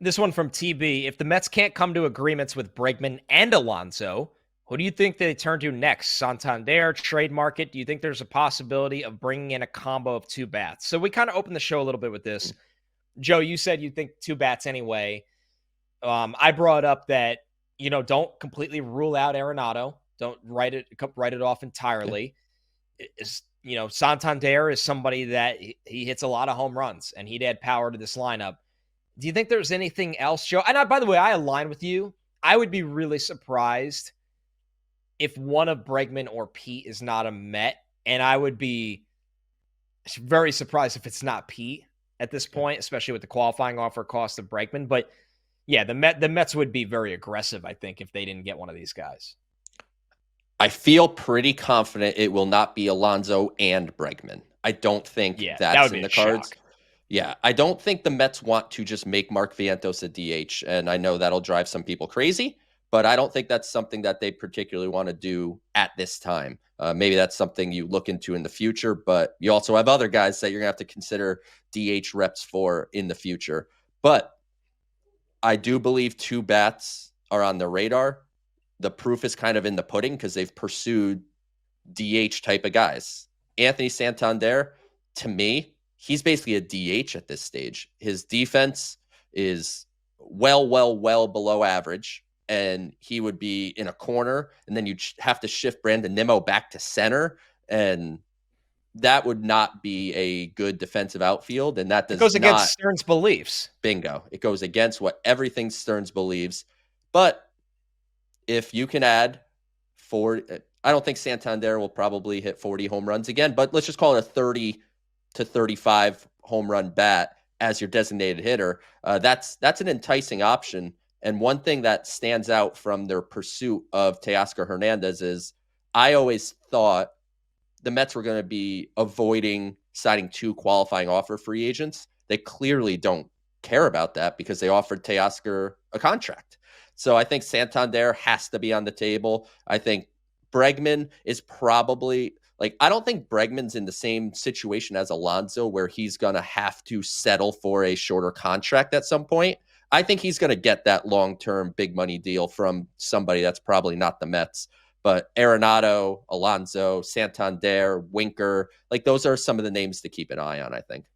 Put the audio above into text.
This one from TB. If the Mets can't come to agreements with Bregman and Alonso, who do you think they turn to next? Santander, trade market? Do you think there's a possibility of bringing in a combo of two bats? So we kind of opened the show a little bit with this. Joe, you said you think two bats anyway. I brought up that, don't completely rule out Arenado. Don't write it off entirely. Santander is somebody that he hits a lot of home runs, and he'd add power to this lineup. Do you think there's anything else, Joe? And by the way, I align with you. I would be really surprised if one of Bregman or Pete is not a Met, and I would be very surprised if it's not Pete at this point, especially with the qualifying offer cost of Bregman. But yeah, the Mets would be very aggressive, I think, if they didn't get one of these guys. I feel pretty confident it will not be Alonso and Bregman. I don't think that's in the cards. Shock. Yeah, I don't think the Mets want to just make Mark Vientos a DH, and I know that'll drive some people crazy, but I don't think that's something that they particularly want to do at this time. Maybe that's something you look into in the future, but you also have other guys that you're going to have to consider DH reps for in the future. But I do believe two bats are on the radar. The proof is kind of in the pudding because they've pursued DH type of guys. Anthony Santander, to me, he's basically a DH at this stage. His defense is well below average, and he would be in a corner, and then you'd have to shift Brandon Nimmo back to center, and that would not be a good defensive outfield, and that goes against Stearns' beliefs. Bingo. It goes against what everything Stearns believes. But if you can add 40, I don't think Santander will probably hit 40 home runs again, but let's just call it a 30 to 35 home run bat as your designated hitter. That's an enticing option. And one thing that stands out from their pursuit of Teoscar Hernandez is I always thought the Mets were going to be avoiding signing two qualifying offer free agents. They clearly don't care about that because they offered Teoscar a contract. So I think Santander has to be on the table. I think Bregman is probably I don't think Bregman's in the same situation as Alonso where he's going to have to settle for a shorter contract at some point. I think he's going to get that long-term big money deal from somebody that's probably not the Mets. But Arenado, Alonso, Santander, Winker, those are some of the names to keep an eye on, I think.